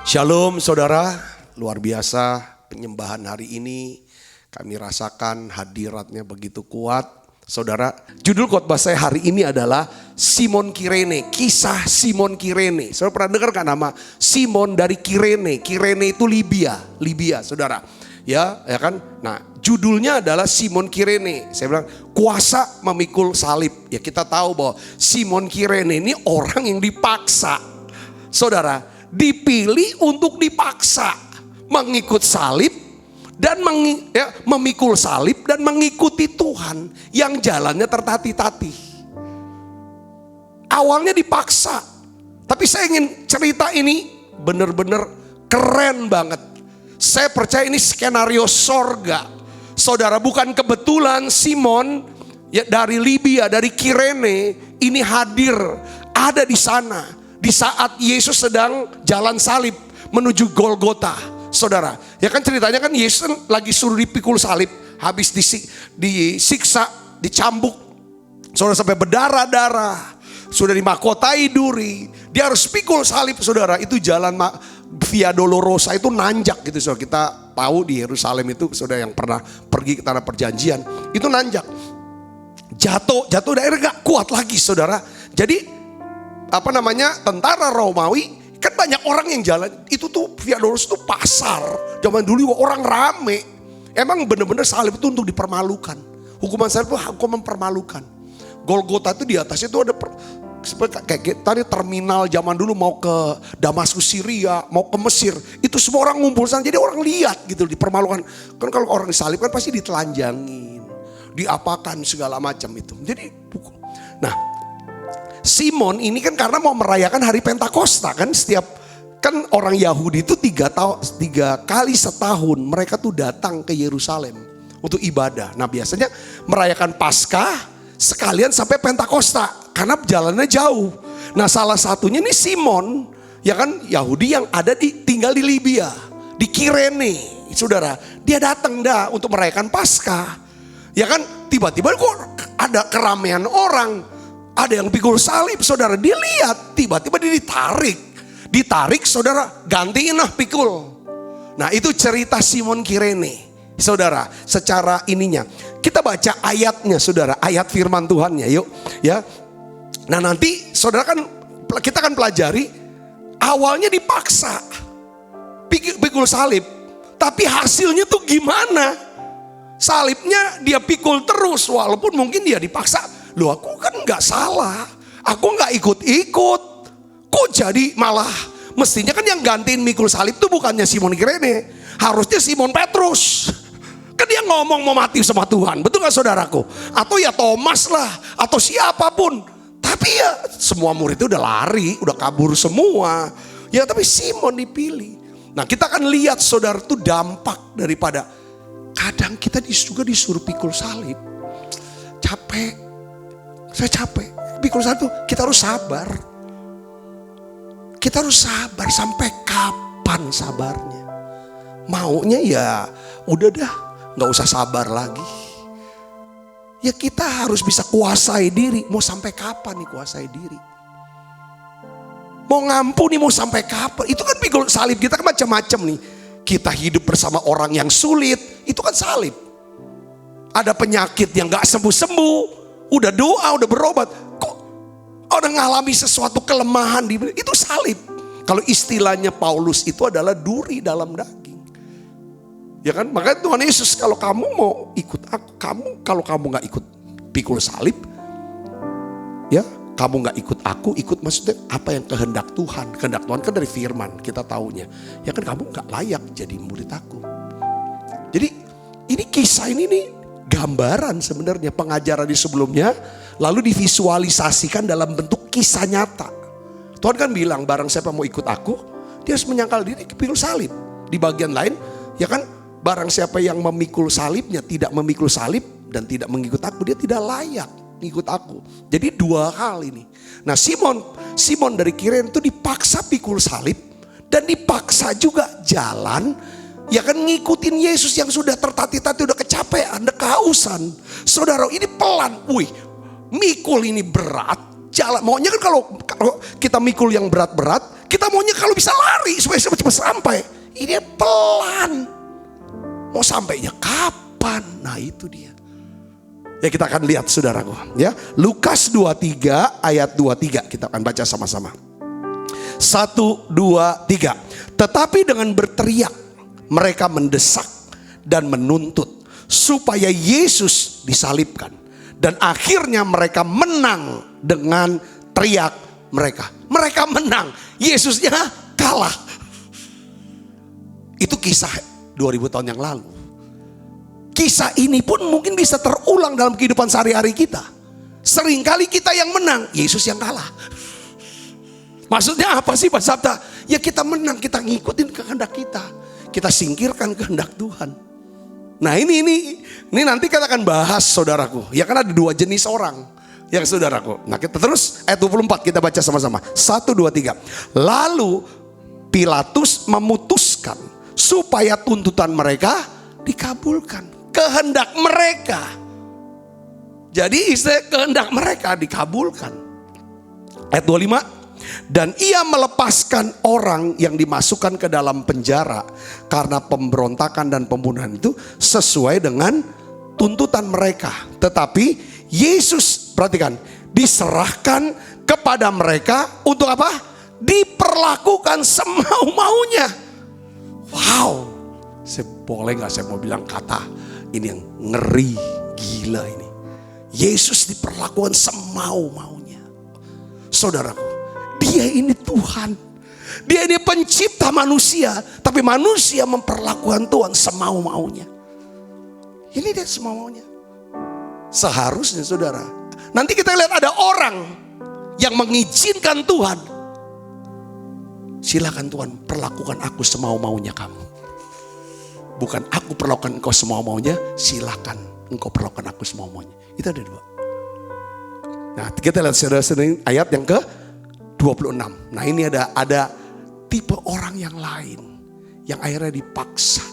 Shalom saudara, luar biasa penyembahan hari ini. Kami rasakan hadiratnya begitu kuat. Saudara, judul khotbah saya hari ini adalah Simon Kirene, kisah Simon Kirene. Saudara pernah dengar kan nama Simon dari Kirene? Kirene itu Libya saudara. Ya kan? Nah, judulnya adalah Simon Kirene. Saya bilang kuasa memikul salib. Ya kita tahu bahwa Simon Kirene ini orang yang dipaksa. Saudara, dipilih untuk dipaksa mengikut salib dan memikul salib dan mengikuti Tuhan yang jalannya tertatih-tatih. Awalnya dipaksa, tapi saya ingin cerita ini benar-benar keren banget. Saya percaya ini skenario sorga. Saudara, bukan kebetulan Simon ya, dari Libya, dari Kirene ini hadir, ada di sana. Di saat Yesus sedang jalan salib menuju Golgota, saudara. Ya kan ceritanya kan Yesus lagi suruh dipikul salib, habis disiksa, dicambuk, saudara sampai berdarah-darah, sudah dimahkotai duri, dia harus pikul salib, saudara. Itu jalan Via Dolorosa itu nanjak gitu, saudara. Kita tahu di Yerusalem itu, saudara yang pernah pergi ke tanah perjanjian, itu nanjak. Jatuh daerah gak kuat lagi, saudara. Jadi tentara Romawi kan banyak orang yang jalan. Itu tuh Via Dolorosa itu pasar. Zaman dulu orang rame. Emang benar-benar salib itu untuk dipermalukan. Hukuman salib itu hukuman mempermalukan. Golgota itu di atasnya itu ada kayak tadi terminal zaman dulu mau ke Damaskus Syria, mau ke Mesir. Itu semua orang ngumpul sana. Jadi orang lihat gitu, dipermalukan. Kan kalau orang disalib kan pasti ditelanjangin, diapakan segala macam itu. Jadi nah, Simon ini kan karena mau merayakan hari Pentakosta kan, kan orang Yahudi itu 3 kali setahun mereka tuh datang ke Yerusalem untuk ibadah. Nah biasanya merayakan Paskah sekalian sampai Pentakosta karena jalannya jauh. Nah salah satunya nih Simon, ya kan Yahudi yang tinggal di Libya, di Kirene, saudara. Dia datang untuk merayakan Paskah. Ya kan tiba-tiba kok ada keramaian orang. Ada yang pikul salib, saudara. Dia lihat, tiba-tiba dia ditarik, saudara. Gantiin pikul. Nah itu cerita Simon Kirene, saudara. Secara ininya, kita baca ayatnya, saudara. Ayat firman Tuhannya, yuk. Ya. Nah nanti, saudara kan kita akan pelajari. Awalnya dipaksa, pikul salib. Tapi hasilnya tuh gimana? Salibnya dia pikul terus, walaupun mungkin dia dipaksa. Loh aku kan gak salah, aku gak ikut-ikut. Kok jadi malah mestinya kan yang gantiin mikul salib itu bukannya Simon Kirene, harusnya Simon Petrus. Kan dia ngomong mau mati sama Tuhan, betul gak saudaraku? Atau ya Thomas lah, atau siapapun. Tapi ya semua murid itu udah lari, udah kabur semua. Ya tapi Simon dipilih. Nah kita akan lihat saudara itu dampak daripada kadang kita juga disuruh pikul salib. Capek. Saya capek. Pikul salib itu kita harus sabar. Kita harus sabar sampai kapan sabarnya? Maunya ya udah dah, nggak usah sabar lagi. Ya kita harus bisa kuasai diri. Mau sampai kapan nih kuasai diri? Mau ngampuni mau sampai kapan? Itu kan pikul salib kita kan macam-macam nih. Kita hidup bersama orang yang sulit, itu kan salib. Ada penyakit yang nggak sembuh-sembuh. Udah doa, udah berobat, kok orang ngalami sesuatu kelemahan, itu salib. Kalau istilahnya Paulus itu adalah duri dalam daging. Ya kan, makanya Tuhan Yesus kalau kamu mau ikut aku, kalau kamu gak ikut pikul salib, ya kamu gak ikut aku, ikut maksudnya apa yang kehendak Tuhan. Kehendak Tuhan kan dari firman, kita taunya. Ya kan kamu gak layak jadi murid aku. Jadi ini kisah ini nih, gambaran sebenarnya pengajaran di sebelumnya lalu divisualisasikan dalam bentuk kisah nyata. Tuhan kan bilang barang siapa mau ikut aku, dia harus menyangkal diri pikul salib. Di bagian lain ya kan barang siapa yang memikul salibnya tidak memikul salib dan tidak mengikut aku, dia tidak layak mengikut aku. Jadi 2 hal ini. Nah Simon dari Kirene itu dipaksa pikul salib dan dipaksa juga jalan. Ya kan ngikutin Yesus yang sudah tertatih-tatih, udah kecapean, udah kehausan. Saudara ini pelan, mikul ini berat. jalan. Maunya kan kalau kita mikul yang berat-berat, kita maunya kalau bisa lari supaya cepat-cepat sampai. Ini pelan. Mau sampainya kapan? Nah itu dia. Ya kita akan lihat saudaraku. Ya, Lukas 23 ayat 23 kita akan baca sama-sama. 1, 2, 3. Tetapi dengan berteriak mereka mendesak dan menuntut supaya Yesus disalibkan. Dan akhirnya mereka menang dengan teriak mereka. Mereka menang, Yesusnya kalah. Itu kisah 2000 tahun yang lalu. Kisah ini pun mungkin bisa terulang dalam kehidupan sehari-hari kita. Seringkali kita yang menang, Yesus yang kalah. Maksudnya apa sih Pak Sabta? Ya kita menang, kita ngikutin kehendak kita. Kita singkirkan kehendak Tuhan. Nah ini nanti kita akan bahas saudaraku. Ya kan ada 2 jenis orang. Yang saudaraku. Nah kita terus ayat 24 kita baca sama-sama. 1, 2, 3. Lalu Pilatus memutuskan supaya tuntutan mereka dikabulkan. Kehendak mereka. Jadi istilah kehendak mereka dikabulkan. Ayat 25. Dan ia melepaskan orang yang dimasukkan ke dalam penjara karena pemberontakan dan pembunuhan itu sesuai dengan tuntutan mereka. Tetapi Yesus, perhatikan, diserahkan kepada mereka untuk apa? Diperlakukan semau-maunya. Wow, boleh gak saya mau bilang kata ini yang ngeri, gila ini. Yesus diperlakukan semau-maunya. Saudaraku, dia ini Tuhan. Dia ini pencipta manusia. Tapi manusia memperlakukan Tuhan semau-maunya. Ini dia semau-maunya. Seharusnya saudara, nanti kita lihat ada orang yang mengizinkan Tuhan. Silakan Tuhan, perlakukan aku semau-maunya kamu. Bukan aku perlakukan engkau semau-maunya, silakan engkau perlakukan aku semau-maunya. Itu ada 2. Nah kita lihat saudara-saudara ayat yang ke 26. Nah ini ada tipe orang yang lain yang akhirnya dipaksa.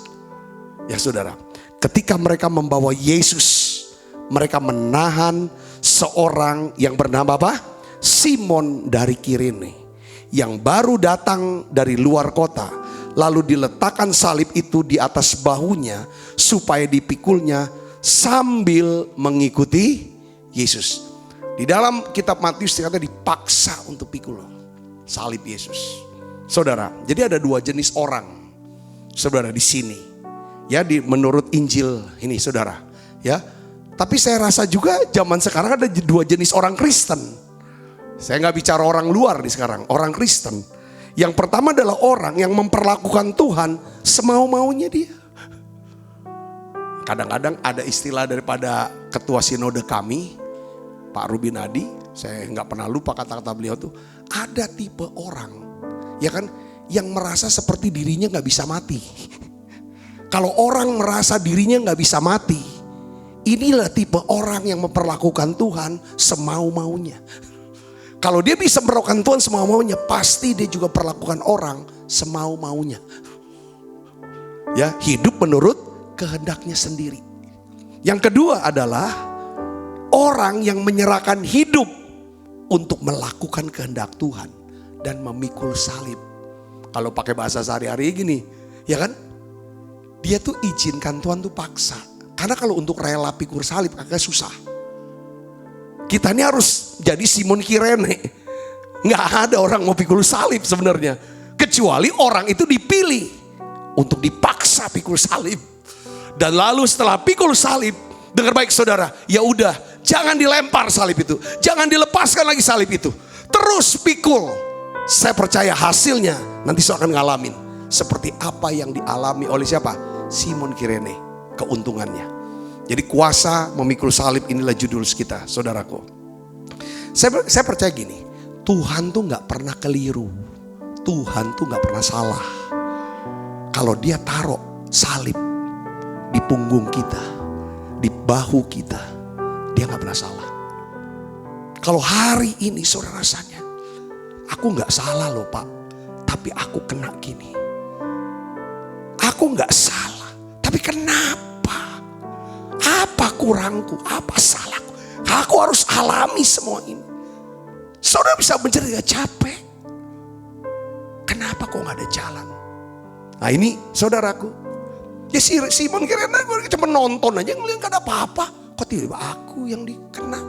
Ya saudara, ketika mereka membawa Yesus, mereka menahan seorang yang bernama apa? Simon dari Kirene, yang baru datang dari luar kota. Lalu diletakkan salib itu di atas bahunya supaya dipikulnya sambil mengikuti Yesus. Di dalam kitab Matius dikatakan dipaksa untuk pikul salib Yesus. Saudara, jadi ada 2 jenis orang. Saudara di sini. Ya menurut Injil ini saudara. Ya. Tapi saya rasa juga zaman sekarang ada 2 jenis orang Kristen. Saya gak bicara orang luar nih sekarang. Orang Kristen. Yang pertama adalah orang yang memperlakukan Tuhan semau-maunya dia. Kadang-kadang ada istilah daripada ketua sinode kami, Pak Ruby Nadi, saya nggak pernah lupa kata-kata beliau tuh. Ada tipe orang, ya kan, yang merasa seperti dirinya nggak bisa mati. Kalau orang merasa dirinya nggak bisa mati, inilah tipe orang yang memperlakukan Tuhan semau-maunya. Kalau dia bisa memperlakukan Tuhan semau-maunya, pasti dia juga perlakukan orang semau-maunya. Ya, hidup menurut kehendaknya sendiri. Yang kedua adalah orang yang menyerahkan hidup untuk melakukan kehendak Tuhan dan memikul salib. Kalau pakai bahasa sehari-hari gini, ya kan? Dia tuh izinkan Tuhan tuh paksa. Karena kalau untuk rela pikul salib agak susah. Kita ini harus jadi Simon Kirene. Nggak ada orang mau pikul salib sebenarnya. Kecuali orang itu dipilih untuk dipaksa pikul salib. Dan lalu setelah pikul salib, dengar baik saudara, ya udah, jangan dilempar salib itu, jangan dilepaskan lagi salib itu, terus pikul. Saya percaya hasilnya nanti saudara akan ngalamin seperti apa yang dialami oleh siapa? Simon Kirene, keuntungannya. Jadi kuasa memikul salib inilah judul kita, saudaraku. Saya percaya gini, Tuhan tuh nggak pernah keliru, Tuhan tuh nggak pernah salah. Kalau Dia taruh salib di punggung kita, di bahu kita, Dia gak pernah salah. Kalau hari ini saudara rasanya, aku gak salah loh Pak, tapi aku kena gini. Aku gak salah, tapi kenapa? Apa kurangku? Apa salahku? Aku harus alami semua ini. Saudara bisa menceritakan capek. Kenapa kok gak ada jalan? Nah ini saudaraku. Ya Simon Kirene gue cuma nonton aja ngeliat gak ada apa-apa. Kok tiba-tiba aku yang dikena?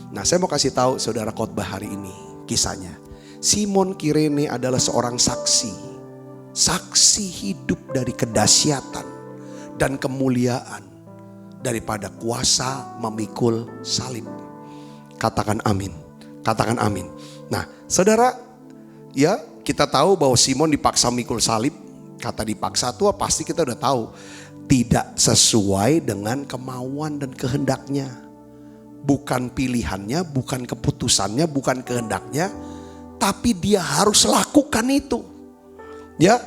Nah saya mau kasih tahu saudara khotbah hari ini kisahnya. Simon Kirene adalah seorang saksi. Saksi hidup dari kedahsyatan dan kemuliaan daripada kuasa memikul salib. Katakan amin. Katakan amin. Nah saudara, ya kita tahu bahwa Simon dipaksa memikul salib. Kata dipaksa itu pasti kita udah tahu. Tidak sesuai dengan kemauan dan kehendaknya. Bukan pilihannya, bukan keputusannya, bukan kehendaknya. Tapi dia harus lakukan itu. Ya,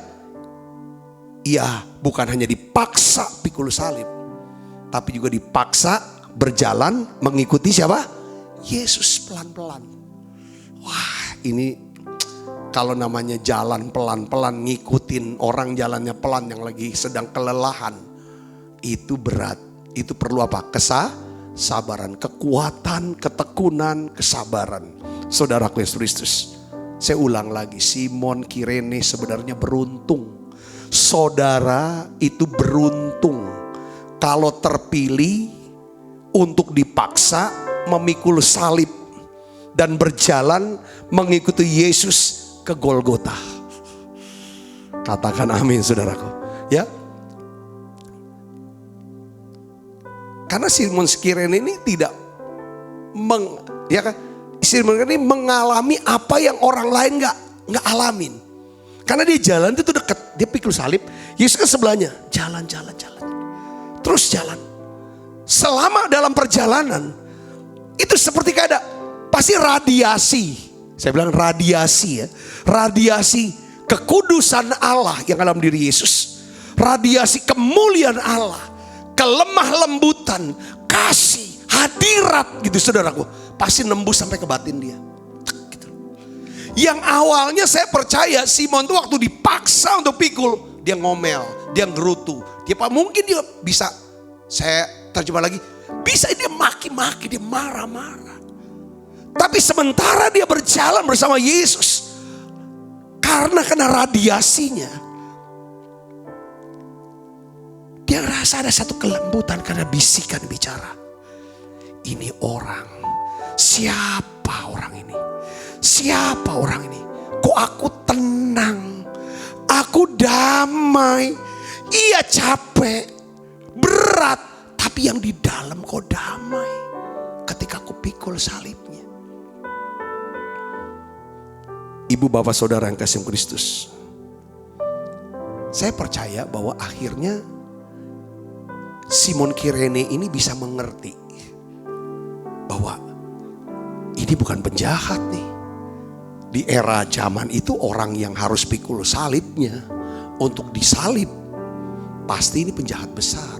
ia bukan hanya dipaksa pikul salib. Tapi juga dipaksa berjalan mengikuti siapa? Yesus pelan-pelan. Wah ini kalau namanya jalan pelan-pelan ngikutin orang jalannya pelan yang lagi sedang kelelahan. Itu berat. Itu perlu apa? Kesabaran, kekuatan, ketekunan, kesabaran. Saudaraku Yesus Kristus. Saya ulang lagi, Simon Kirene sebenarnya beruntung. Saudara itu beruntung kalau terpilih untuk dipaksa memikul salib dan berjalan mengikuti Yesus ke Golgota. Katakan amin saudaraku. Ya. Karena Simon Kirene ini tidak Simon Kirene ini mengalami apa yang orang lain nggak alamin. Karena dia jalan itu dekat, dia pikul salib, Yesus ke sebelahnya, jalan. Terus jalan. Selama dalam perjalanan itu seperti ada pasti radiasi. Saya bilang radiasi ya. Radiasi kekudusan Allah yang dalam diri Yesus. Radiasi kemuliaan Allah. Kelemah lembutan, kasih, hadirat gitu saudaraku. Pasti nembus sampai ke batin dia. Gitu. Yang awalnya saya percaya Simon tuh waktu dipaksa untuk pikul. Dia ngomel, dia ngerutu. Mungkin dia bisa, saya terjemah lagi. Bisa dia maki-maki, dia marah-marah. Tapi sementara dia berjalan bersama Yesus, karena kena radiasinya, dia rasa ada satu kelembutan karena bisikan bicara. Ini orang, siapa orang ini? Siapa orang ini? Kok aku tenang, aku damai, iya capek, berat, tapi yang di dalam kok damai ketika aku pikul salibnya. Ibu bapak saudara yang kasih Kristus, saya percaya bahwa akhirnya Simon Kirene ini bisa mengerti bahwa ini bukan penjahat nih. Di era zaman itu orang yang harus pikul salibnya untuk disalib pasti ini penjahat besar.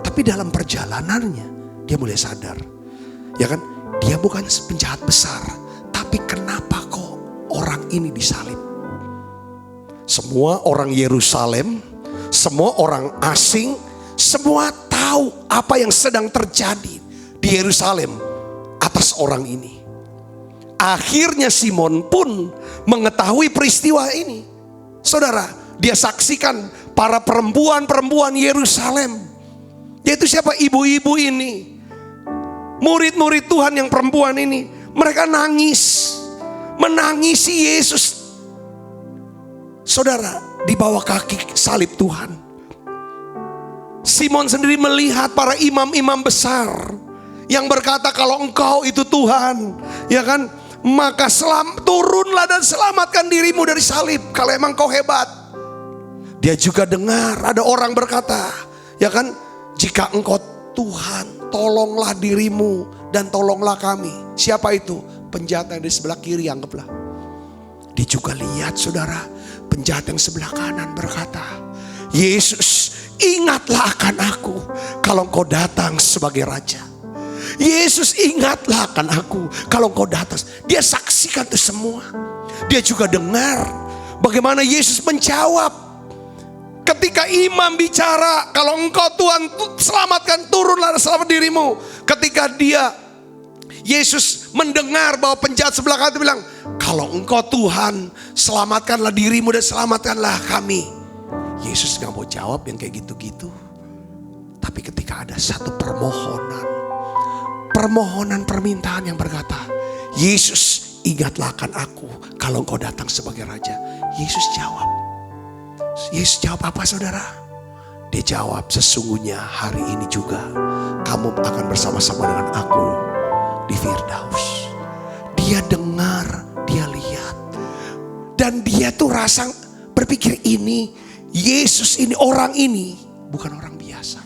Tapi dalam perjalanannya dia mulai sadar, ya kan, dia bukan penjahat besar, tapi kenapa kok orang ini disalib? Semua orang Yerusalem, semua orang asing, semua tahu apa yang sedang terjadi di Yerusalem atas orang ini. Akhirnya Simon pun mengetahui peristiwa ini. Saudara, dia saksikan para perempuan-perempuan Yerusalem. Yaitu siapa? Ibu-ibu ini. Murid-murid Tuhan yang perempuan ini. Mereka nangis. Menangisi Yesus. Saudara, di bawah kaki salib Tuhan. Simon sendiri melihat para imam-imam besar yang berkata kalau engkau itu Tuhan, ya kan, maka turunlah dan selamatkan dirimu dari salib kalau emang kau hebat. Dia juga dengar ada orang berkata, ya kan, jika engkau Tuhan, tolonglah dirimu dan tolonglah kami. Siapa itu? Penjahat yang di sebelah kiri, anggaplah. Dia juga lihat saudara, penjahat yang sebelah kanan berkata, Yesus, ingatlah akan aku kalau engkau datang sebagai raja. Yesus, ingatlah akan aku kalau engkau datang. Dia saksikan itu semua. Dia juga dengar bagaimana Yesus menjawab ketika imam bicara, kalau engkau Tuhan selamatkan, turunlah dan selamat dirimu. Ketika Yesus mendengar bahwa penjahat sebelah kanan itu bilang, kalau engkau Tuhan, selamatkanlah dirimu dan selamatkanlah kami. Yesus gak mau jawab yang kayak gitu-gitu. Tapi ketika ada satu permohonan permintaan yang berkata, Yesus, ingatlah akan aku kalau engkau datang sebagai Raja. Yesus jawab. Yesus jawab apa saudara? Dia jawab, sesungguhnya hari ini juga kamu akan bersama-sama dengan aku di Firdaus. Dia dengar, dia lihat. Dan dia tuh rasa berpikir ini, Yesus ini, orang ini bukan orang biasa.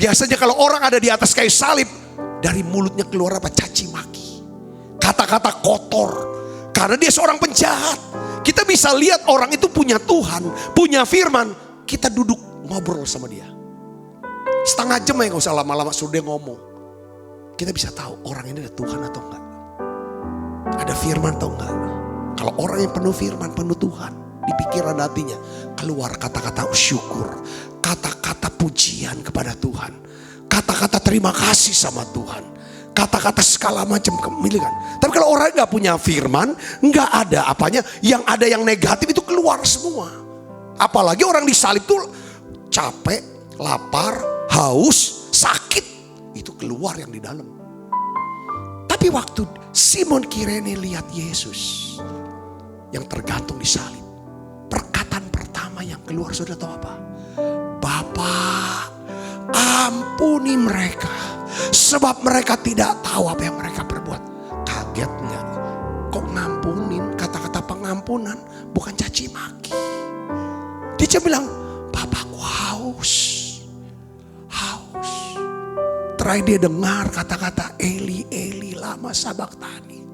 Biasanya kalau orang ada di atas kayu salib, dari mulutnya keluar apa? Caci maki, kata-kata kotor. Karena dia seorang penjahat. Kita bisa lihat orang itu punya Tuhan, punya firman. Kita duduk ngobrol sama dia. Setengah jam ya, gak usah lama-lama suruh dia ngomong. Kita bisa tahu orang ini ada Tuhan atau enggak. Ada firman atau enggak. Kalau orang yang penuh firman, penuh Tuhan, di pikiran hatinya keluar kata-kata syukur, kata-kata pujian kepada Tuhan, kata-kata terima kasih sama Tuhan, kata-kata segala macam kemilikan. Tapi kalau orang gak punya firman, gak ada apanya, yang ada yang negatif itu keluar semua. Apalagi orang disalib tuh capek, lapar, haus, sakit, itu keluar yang di dalam. Tapi waktu Simon Kirene lihat Yesus yang tergantung di salib, perkataan pertama yang keluar saudara tahu apa? Bapa, ampuni mereka, sebab mereka tidak tahu apa yang mereka perbuat. Kaget nggak? Kok ngampunin? Kata-kata pengampunan bukan caci maki. Dia bilang, Bapakku haus. Terakhir dia dengar kata-kata Eli, Eli lama sabaktani.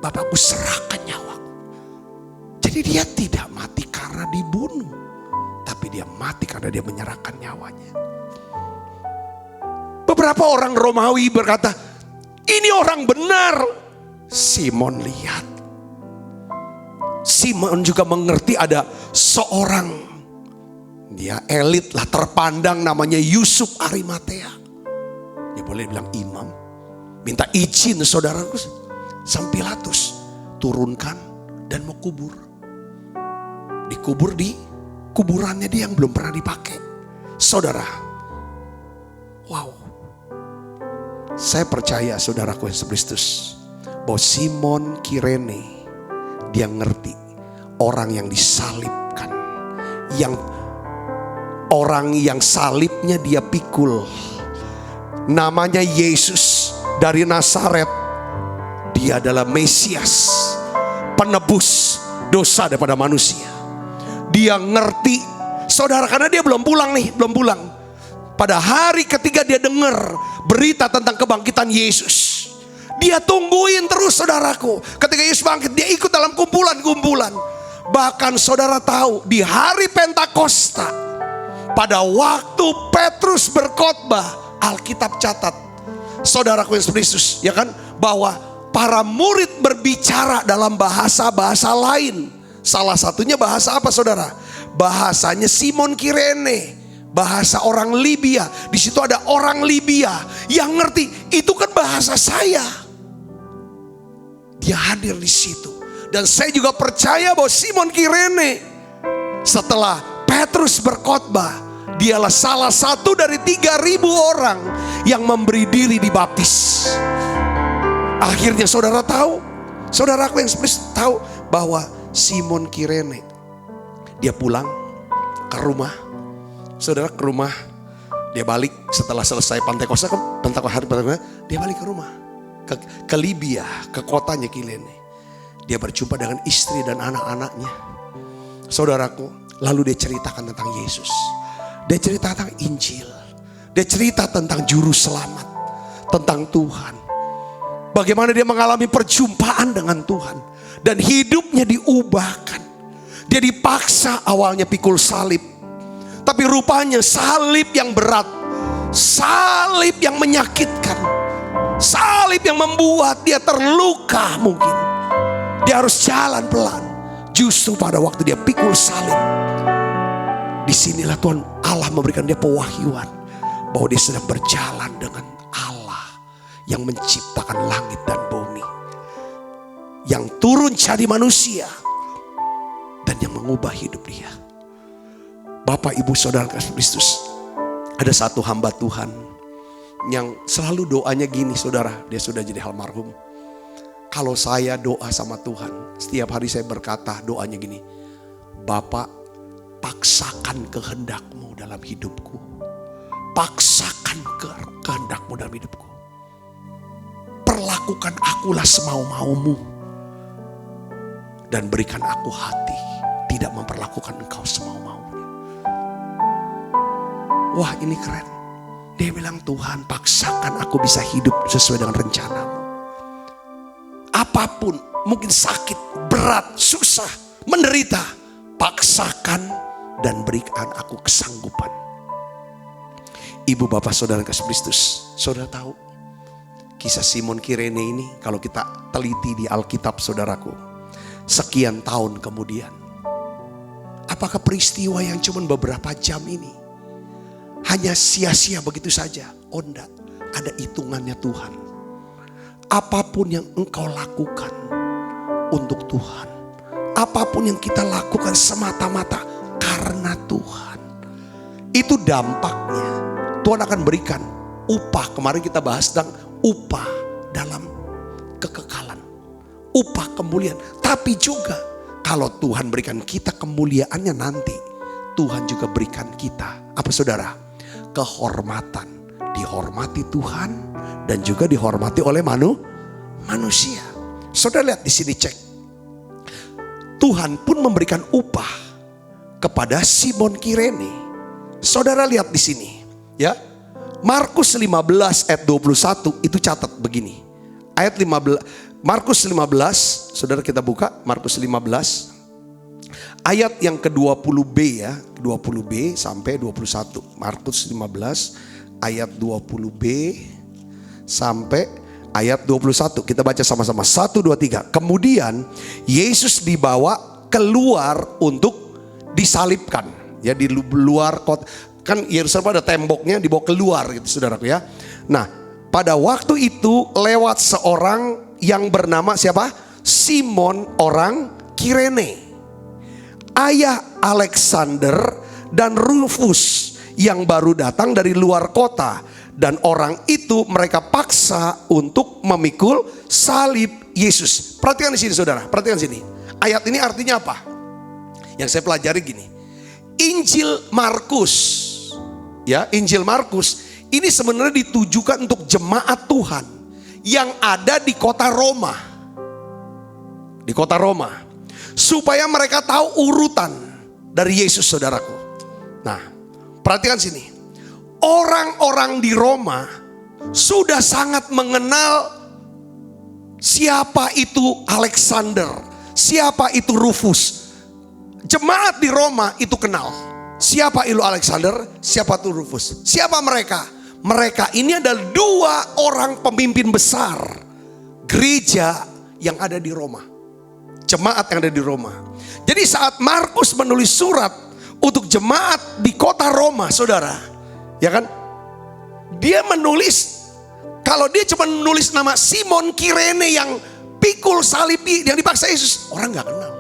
Bapakku serahkan nyawaku. Jadi dia tidak mati karena dibunuh, tapi dia mati karena dia menyerahkan nyawanya. Beberapa orang Romawi berkata, ini orang benar. Simon lihat. Simon juga mengerti ada seorang, dia elit lah, terpandang, namanya Yusuf Arimatea. Dia boleh bilang imam. Minta izin saudaraku sama Pilatus, turunkan dan mau kubur. Dikubur di kuburannya dia yang belum pernah dipakai. Saudara, wow. Saya percaya saudaraku Yesus Kristus, bahwa Simon Kirene, dia ngerti orang yang disalibkan, yang orang yang salibnya dia pikul, namanya Yesus dari Nazaret. Dia adalah Mesias, penebus dosa daripada manusia. Dia ngerti, saudara, karena dia belum pulang nih, belum pulang. Pada hari ketiga dia dengar berita tentang kebangkitan Yesus. Dia tungguin terus saudaraku. Ketika Yesus bangkit, dia ikut dalam kumpulan-kumpulan. Bahkan saudara tahu, di hari Pentakosta, pada waktu Petrus berkhotbah, Alkitab catat, saudaraku Yesus Kristus, ya kan, bahwa para murid berbicara dalam bahasa-bahasa lain. Salah satunya bahasa apa saudara? Bahasanya Simon Kirene, bahasa orang Libya. Di situ ada orang Libya yang ngerti, itu kan bahasa saya. Dia hadir di situ. Dan saya juga percaya bahwa Simon Kirene, setelah Petrus berkhotbah, dialah salah satu dari 3.000 orang yang memberi diri dibaptis. Akhirnya saudara tahu, saudaraku yang tahu bahwa Simon Kirene, dia pulang ke rumah. Saudara, ke rumah, dia balik setelah selesai Pentakosta, dia balik ke rumah, ke Libya, ke kotanya Kirene. Dia berjumpa dengan istri dan anak-anaknya. Saudaraku, lalu dia ceritakan tentang Yesus. Dia cerita tentang Injil. Dia cerita tentang juru selamat, tentang Tuhan. Bagaimana dia mengalami perjumpaan dengan Tuhan. Dan hidupnya diubahkan. Dia dipaksa awalnya pikul salib. Tapi rupanya salib yang berat. Salib yang menyakitkan. Salib yang membuat dia terluka mungkin. Dia harus jalan pelan. Justru pada waktu dia pikul salib, disinilah Tuhan Allah memberikan dia pewahyuan bahwa dia sedang berjalan dengan Allah yang menciptakan langit dan bumi, yang turun jadi manusia, dan yang mengubah hidup dia. Bapak, Ibu, Saudara Kristus, ada satu hamba Tuhan yang selalu doanya gini, saudara, dia sudah jadi almarhum. Kalau saya doa sama Tuhan, setiap hari saya berkata doanya gini, Bapak, paksakan kehendak-Mu dalam hidupku. Paksakan kehendak-Mu dalam hidupku. Perlakukan akulah semau-maumu. Dan berikan aku hati, tidak memperlakukan engkau semau-maunya. Wah, ini keren. Dia bilang, Tuhan, paksakan aku bisa hidup sesuai dengan rencana-Mu. Apapun, mungkin sakit, berat, susah, menderita, paksakan dan berikan aku kesanggupan. Ibu, bapak, saudara Kristus, saudara tahu kisah Simon Kirene ini, kalau kita teliti di Alkitab, saudaraku, sekian tahun kemudian, apakah peristiwa yang cuma beberapa jam ini hanya sia-sia begitu saja? Oh enggak, ada hitungannya Tuhan. Apapun yang engkau lakukan untuk Tuhan, apapun yang kita lakukan semata-mata karena Tuhan, itu dampaknya Tuhan akan berikan upah. Kemarin kita bahas tentang upah dalam kekekalan, upah kemuliaan. Tapi juga kalau Tuhan berikan kita kemuliaannya nanti, Tuhan juga berikan kita apa, saudara? Kehormatan. Dihormati Tuhan dan juga dihormati oleh manusia. Saudara lihat di sini, cek. Tuhan pun memberikan upah kepada Simon Kirene. Saudara lihat di sini, ya. Markus 15 ayat 21 itu catat begini. Ayat 15, Markus 15, saudara kita buka Markus 15. Ayat yang ke-20b ya, 20b sampai 21. Markus 15 ayat 20b sampai ayat 21. Kita baca sama-sama. 1, 2, 3. Kemudian Yesus dibawa keluar untuk disalibkan. Ya, di luar kota. Kan Yerusalem ada temboknya, dibawa keluar gitu, saudaraku ya. Nah, pada waktu itu lewat seorang yang bernama siapa? Simon orang Kirene, ayah Alexander dan Rufus yang baru datang dari luar kota. Dan orang itu mereka paksa untuk memikul salib Yesus. Perhatikan di sini, saudara, perhatikan sini. Ayat ini artinya apa? Yang saya pelajari gini. Injil Markus, ya, Injil Markus ini sebenarnya ditujukan untuk jemaat Tuhan yang ada di kota Roma. Di kota Roma. Supaya mereka tahu urutan dari Yesus, saudaraku. Nah, perhatikan sini. Orang-orang di Roma sudah sangat mengenal siapa itu Alexander, siapa itu Rufus. Jemaat di Roma itu kenal siapa itu Alexander, siapa itu Rufus. Siapa mereka? Mereka ini adalah dua orang pemimpin besar gereja yang ada di Roma. Jemaat yang ada di Roma. Jadi saat Markus menulis surat untuk jemaat di kota Roma, saudara, ya kan? Dia menulis, kalau dia cuma menulis nama Simon Kirene yang pikul salib yang dipaksa Yesus, orang gak kenal.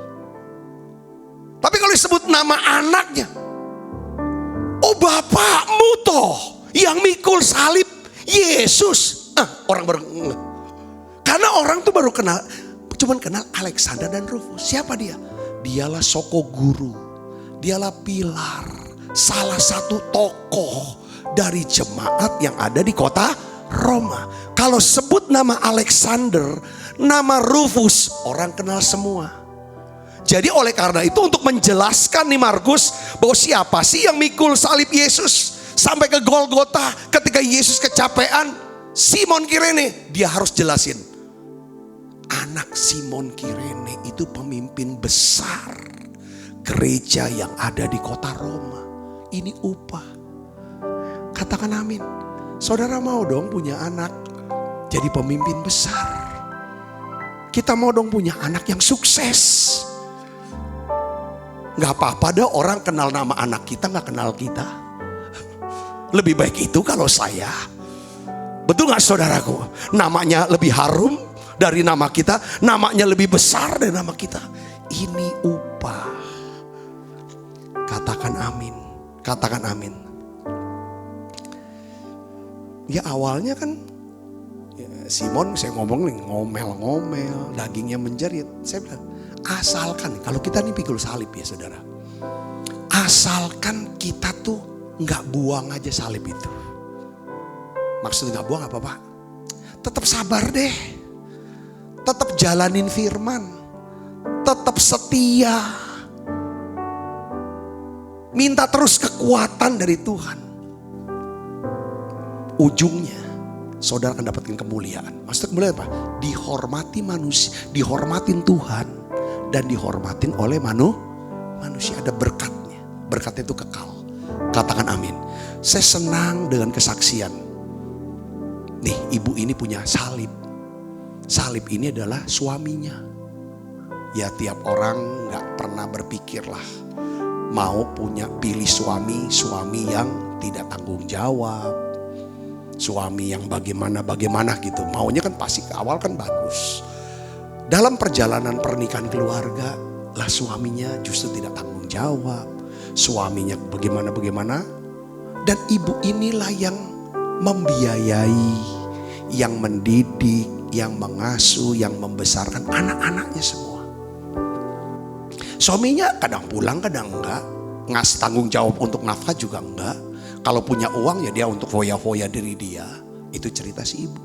Tapi kalau disebut nama anaknya, oh bapakmu toh yang mikul salib Yesus. Orang baru, karena orang tuh baru kenal, cuman kenal Alexander dan Rufus. Siapa dia? Dialah soko guru, dialah pilar, salah satu tokoh dari jemaat yang ada di kota Roma. Kalau sebut nama Alexander, nama Rufus, orang kenal semua. Jadi oleh karena itu untuk menjelaskan nih Markus bahwa siapa sih yang mikul salib Yesus sampai ke Golgota ketika Yesus kecapean, Simon Kirene, dia harus jelasin. Anak Simon Kirene itu pemimpin besar gereja yang ada di kota Roma. Ini upah. Katakan amin. Saudara mau dong punya anak jadi pemimpin besar. Kita mau dong punya anak yang sukses. Gak apa-apa deh orang kenal nama anak kita, gak kenal kita. Lebih baik itu kalau saya Betul gak saudaraku? Namanya lebih harum dari nama kita. Namanya lebih besar dari nama kita. Ini upah. Katakan amin. Katakan amin. Ya awalnya kan Simon, saya ngomong nih, ngomel-ngomel, dagingnya menjerit. Saya bilang, asalkan, kalau kita nih pikul salib ya saudara. Asalkan kita tuh gak buang aja salib itu. Maksudnya gak buang apa Pak? Tetap sabar deh. Tetap jalanin firman. Tetap setia. Minta terus kekuatan dari Tuhan. Ujungnya saudara akan dapatkan kemuliaan. Maksudnya kemuliaan apa? Dihormati manusia, dihormatin Tuhan, dan dihormatin oleh manusia. Ada berkatnya. Berkatnya itu kekal. Katakan amin. Saya senang dengan kesaksian. Nih ibu ini punya salib. Salib ini adalah suaminya. Ya tiap orang gak pernah berpikir lah mau punya pilih suami yang tidak tanggung jawab. Suami yang bagaimana gitu. Maunya kan pasti ke awal kan bagus. Dalam perjalanan pernikahan keluarga lah suaminya justru tidak tanggung jawab. Suaminya bagaimana. Dan ibu inilah yang membiayai, yang mendidik, yang mengasuh, yang membesarkan anak-anaknya semua. Suaminya kadang pulang, kadang enggak. Ngasih tanggung jawab untuk nafkah juga enggak. Kalau punya uang ya dia untuk foya-foya diri dia. Itu cerita si ibu.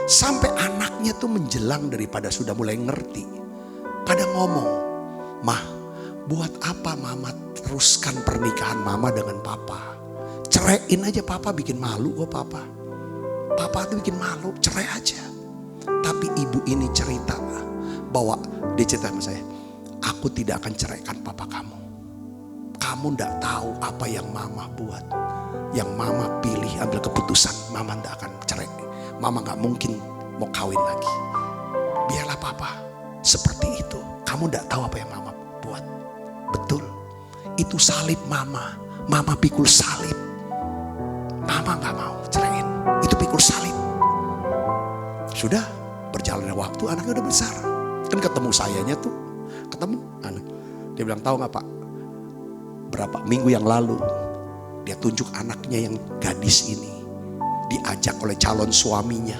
Sampai anaknya tuh menjelang daripada sudah mulai ngerti. Pada ngomong, "Mah, buat apa mama teruskan pernikahan mama dengan papa? Ceraiin aja papa, bikin malu kok papa. Papa tuh bikin malu, cerai aja." Tapi ibu ini cerita bahwa dia cerita sama saya, "Aku tidak akan ceraikan papa kamu. Kamu gak tahu apa yang mama buat. Yang mama pilih, ambil keputusan. Mama gak akan cerai. Mama gak mungkin mau kawin lagi. Biarlah papa seperti itu. Kamu gak tahu apa yang mama buat." Betul. Itu salib mama. Mama pikul salib. Mama gak mau ceraiin. Itu pikul salib. Sudah berjalannya waktu, anaknya udah besar. Kan ketemu sayanya tuh. Ketemu anak. Dia bilang, "Tahu gak Pak? Berapa minggu yang lalu dia tunjuk anaknya yang gadis ini. Diajak oleh calon suaminya.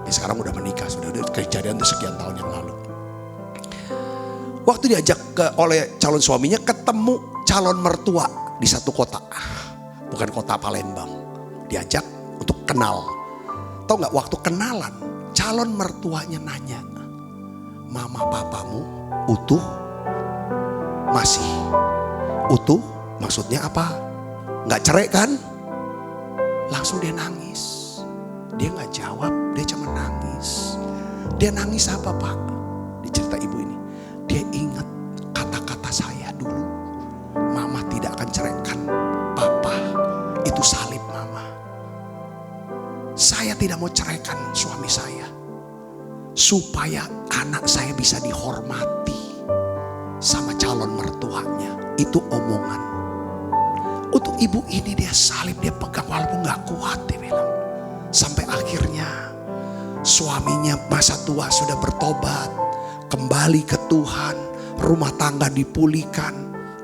Dia sekarang udah menikah. Sudah kejadian itu sekian tahun yang lalu. Waktu diajak oleh calon suaminya, ketemu calon mertua di satu kota. Bukan kota Palembang. Diajak untuk kenal. Tahu gak waktu kenalan, calon mertuanya nanya, "Mama papamu utuh? Masih utuh?" Maksudnya apa? Gak cerai kan? Langsung dia nangis. Dia gak jawab, dia cuma nangis. Dia nangis apa Pak? Dicerita ibu ini. Dia ingat kata-kata saya dulu. Mama tidak akan ceraikan papa. Itu salib mama. Saya tidak mau ceraikan suami saya. Supaya anak saya bisa dihormati sama calon mertuanya. Itu omongan. Untuk ibu ini dia salib, dia pegang walaupun gak kuat dia bilang. Sampai akhirnya suaminya masa tua sudah bertobat. Kembali ke Tuhan. Rumah tangga dipulihkan.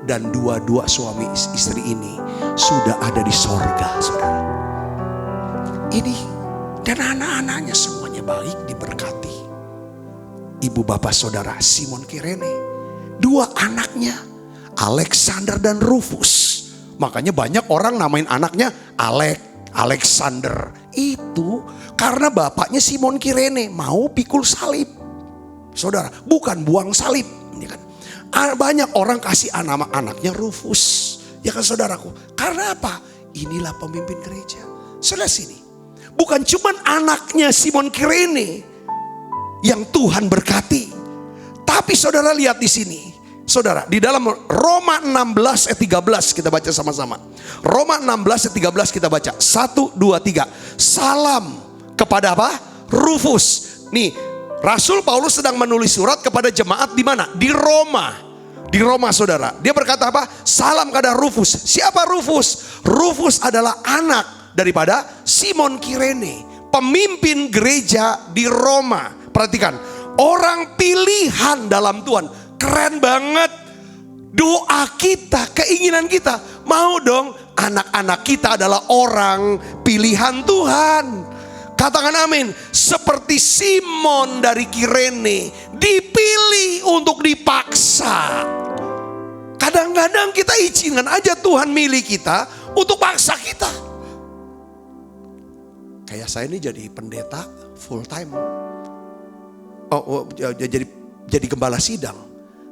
Dan dua-dua suami istri ini sudah ada di sorga saudara. Ini dan anak-anaknya semuanya baik, diberkati. Ibu bapak saudara Simon Kirene. Dua anaknya Alexander dan Rufus. Makanya banyak orang namain anaknya Alexander. Itu karena bapaknya Simon Kirene mau pikul salib. Saudara, bukan buang salib. Ya kan? Banyak orang kasih nama anaknya Rufus. Ya kan saudaraku. Karena apa? Inilah pemimpin gereja. Saudara sini. Bukan cuman anaknya Simon Kirene yang Tuhan berkati. Tapi saudara lihat di sini. Saudara, di dalam Roma 16 ayat 13 kita baca sama-sama. Roma 16 ayat 13 kita baca. 1, 2, 3. Salam kepada apa? Rufus. Nih, Rasul Paulus sedang menulis surat kepada jemaat di mana? Di Roma. Di Roma saudara. Dia berkata apa? Salam kepada Rufus. Siapa Rufus? Rufus adalah anak daripada Simon Kirene, pemimpin gereja di Roma. Perhatikan, orang pilihan dalam Tuhan. Keren banget. Doa kita, keinginan kita, mau dong anak-anak kita adalah orang pilihan Tuhan. Katakan amin. Seperti Simon dari Kirene, dipilih untuk dipaksa. Kadang-kadang kita izinkan aja Tuhan milih kita untuk paksa kita. Kayak saya ini jadi pendeta full time. Jadi gembala sidang.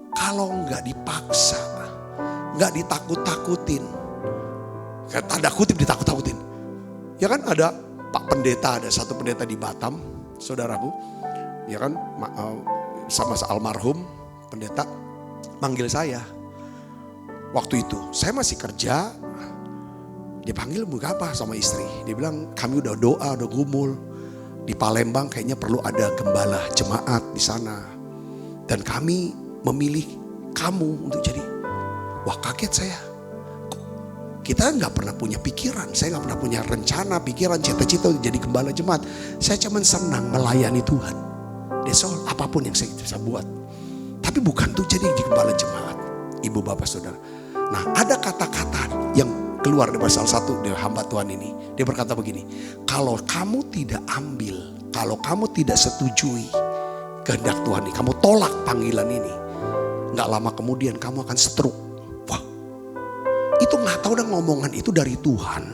Kalau nggak dipaksa, nggak ditakut-takutin, tanda kutip ditakut-takutin. Ya kan ada Pak Pendeta, ada satu pendeta di Batam, saudaraku, ya kan, sama almarhum pendeta manggil saya. Waktu itu saya masih kerja, dia panggil buka apa sama istri. Dia bilang kami udah doa, udah gumul di Palembang, kayaknya perlu ada gembala jemaat di sana. Dan kami memilih kamu untuk jadi. Wah, kaget saya. Kita nggak pernah punya pikiran, saya nggak pernah punya rencana, pikiran, cita-cita untuk jadi gembala jemaat. Saya cuma senang melayani Tuhan. That's all, apapun yang saya bisa buat. Tapi bukan tuh jadi gembala jemaat, ibu bapak saudara. Nah, ada kata-kata yang keluar dari salah satu dari hamba Tuhan ini. Dia berkata begini, kalau kamu tidak ambil, kalau kamu tidak setujui kehendak Tuhan ini, kamu tolak panggilan ini, nggak lama kemudian kamu akan stroke. Itu nggak tahu dan ngomongan itu dari Tuhan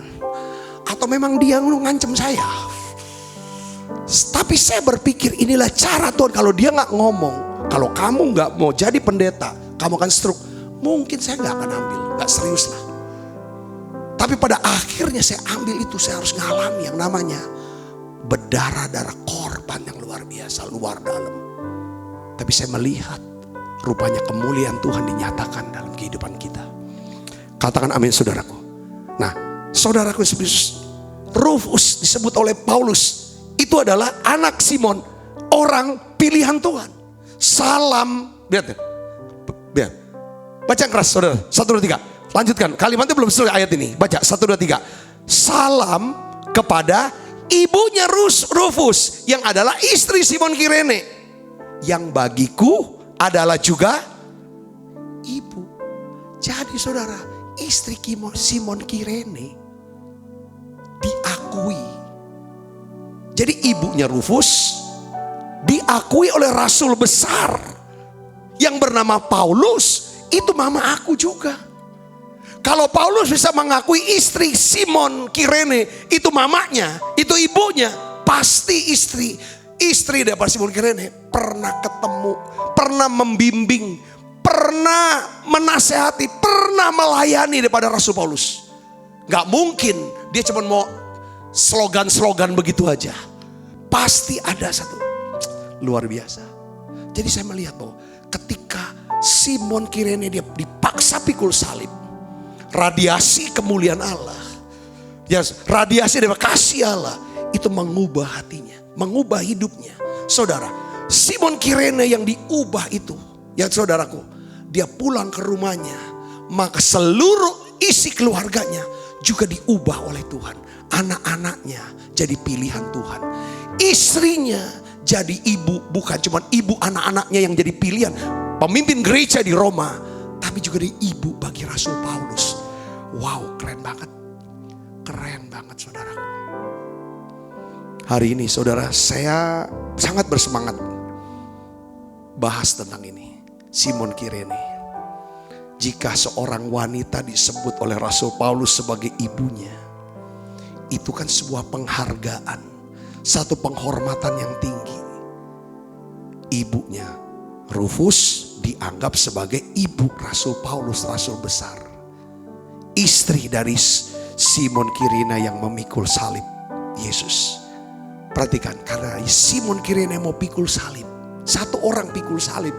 atau memang dia ngancem saya. Tapi saya berpikir inilah cara Tuhan. Kalau dia nggak ngomong, kalau kamu nggak mau jadi pendeta, kamu akan stroke. Mungkin saya nggak akan ambil, nggak serius lah. Tapi pada akhirnya saya ambil itu, saya harus ngalami yang namanya berdarah-darah korban yang luar biasa, luar dalam. Tapi saya melihat rupanya kemuliaan Tuhan dinyatakan dalam kehidupan kita. Katakan amin saudaraku. Nah, saudaraku Rufus disebut oleh Paulus. Itu adalah anak Simon, orang pilihan Tuhan. Salam, biar. Baca keras saudara, 1, 2, 3. Lanjutkan, kalimatnya belum selesai ayat ini. Baca, 1, 2, 3. Salam kepada ibunya Rufus, yang adalah istri Simon Kirene, yang bagiku adalah juga ibu. Jadi saudara, istri Simon Kirene diakui. Jadi ibunya Rufus diakui oleh rasul besar yang bernama Paulus. Itu mama aku juga. Kalau Paulus bisa mengakui istri Simon Kirene itu mamanya, itu ibunya, pasti istri daripada Simon Kirene pernah ketemu, pernah membimbing, pernah menasehati, pernah melayani daripada Rasul Paulus. Gak mungkin dia cuma mau slogan-slogan begitu aja. Pasti ada satu luar biasa. Jadi saya melihat bahwa ketika Simon Kirene dia dipaksa pikul salib, radiasi kemuliaan Allah, ya, radiasi dari kasih Allah itu mengubah hatinya, mengubah hidupnya. Saudara, Simon Kirene yang diubah itu, ya saudaraku, dia pulang ke rumahnya, maka seluruh isi keluarganya juga diubah oleh Tuhan. Anak-anaknya jadi pilihan Tuhan. Istrinya jadi ibu, bukan cuma ibu anak-anaknya yang jadi pilihan. Pemimpin gereja di Roma, tapi juga di ibu bagi Rasul Paulus. Wow, keren banget. Keren banget saudaraku. Hari ini saudara, saya sangat bersemangat bahas tentang ini. Simon Kirene. Jika seorang wanita disebut oleh Rasul Paulus sebagai ibunya, itu kan sebuah penghargaan, satu penghormatan yang tinggi. Ibunya Rufus dianggap sebagai ibu Rasul Paulus, rasul besar. Istri dari Simon Kirene yang memikul salib Yesus. Perhatikan, karena Simon Kirene mau pikul salib, satu orang pikul salib,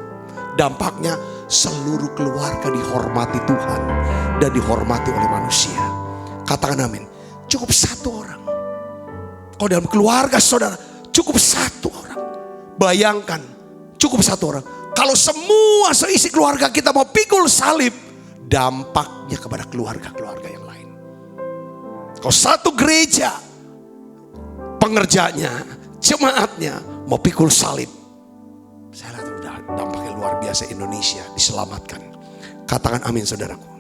dampaknya seluruh keluarga dihormati Tuhan dan dihormati oleh manusia. Katakan amin. Cukup satu orang. Kalau dalam keluarga saudara cukup satu orang. Bayangkan, cukup satu orang. Kalau semua seisi keluarga kita mau pikul salib, dampaknya kepada keluarga-keluarga yang lain. Kalau satu gereja, pengerjanya, jemaatnya mau pikul salib, saya lihat udah dampaknya luar biasa. Indonesia diselamatkan. Katakan amin saudaraku.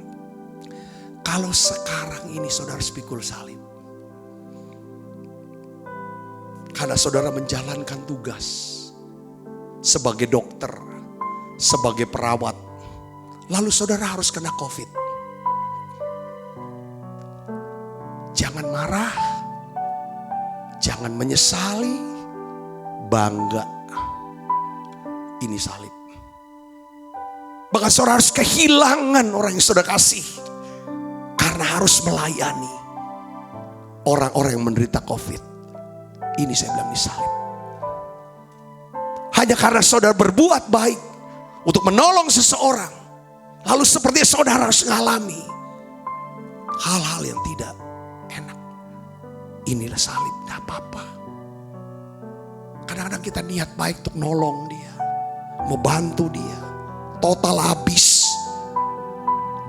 Kalau sekarang ini saudara pikul salib, karena saudara menjalankan tugas sebagai dokter, sebagai perawat, lalu saudara harus kena COVID. Jangan marah, jangan menyesali, bangga. Ini salib. Bahkan saudara harus kehilangan orang yang saudara kasih, karena harus melayani orang-orang yang menderita COVID. Ini saya bilang ini salib. Hanya karena saudara berbuat baik untuk menolong seseorang, lalu seperti saudara harus mengalami hal-hal yang tidak enak. Inilah salib, tidak apa-apa. Kadang-kadang kita niat baik untuk nolong dia, mau bantu dia, total habis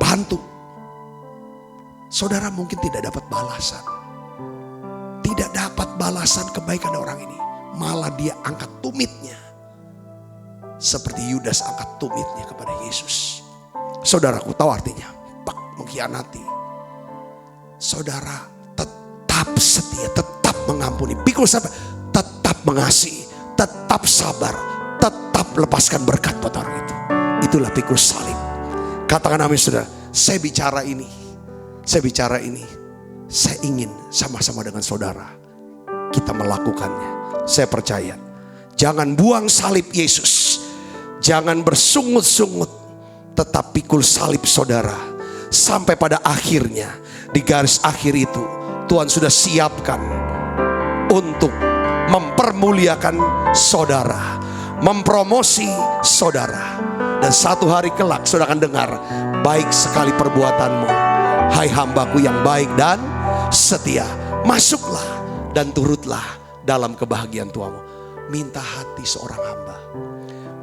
bantu. Saudara mungkin tidak dapat balasan, tidak dapat balasan kebaikan orang ini, malah dia angkat tumitnya seperti Yudas angkat tumitnya kepada Yesus. Saudaraku tahu artinya mengkhianati. Saudara tetap setia, tetap mengampuni, pikul sabar, tetap mengasihi, tetap sabar, tetap lepaskan berkat buat orang itu. Itulah pikul salib. Katakan amin saudara. Saya bicara ini, saya ingin sama-sama dengan saudara kita melakukannya. Saya percaya. Jangan buang salib Yesus. Jangan bersungut-sungut. Tetap pikul salib saudara. Sampai pada akhirnya, di garis akhir itu, Tuhan sudah siapkan untuk mempermuliakan saudara, mempromosi saudara. Dan satu hari kelak saudara akan dengar, baik sekali perbuatanmu, hai hambaku yang baik dan setia. Masuklah dan turutlah dalam kebahagiaan Tuhanmu. Minta hati seorang hamba.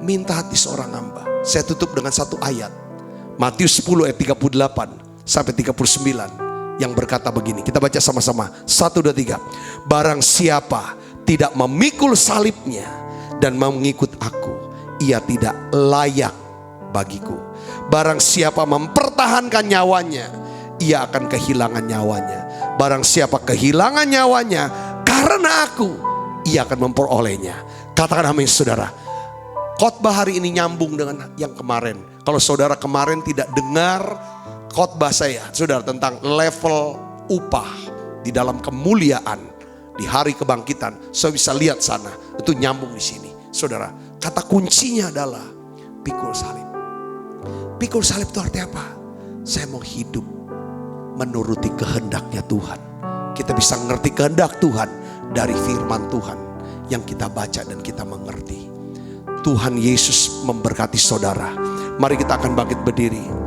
Minta hati seorang hamba. Saya tutup dengan satu ayat. Matius 10 ayat 38 sampai 39. Yang berkata begini. Kita baca sama-sama. 1, 2, 3. Barang siapa tidak memikul salibnya dan mengikut aku, ia tidak layak bagiku. Barang siapa mempertahankan nyawanya, ia akan kehilangan nyawanya. Barang siapa kehilangan nyawanya karena aku, ia akan memperolehnya. Katakan amin saudara. Khotbah hari ini nyambung dengan yang kemarin. Kalau saudara kemarin tidak dengar khotbah saya, saudara, tentang level upah di dalam kemuliaan di hari kebangkitan, saya bisa lihat sana. Itu nyambung di sini. Saudara, kata kuncinya adalah pikul salib. Pikul salib itu artinya apa? Saya mau hidup menuruti kehendaknya Tuhan. Kita bisa mengerti kehendak Tuhan dari firman Tuhan yang kita baca dan kita mengerti. Tuhan Yesus memberkati saudara. Mari kita akan bangkit berdiri.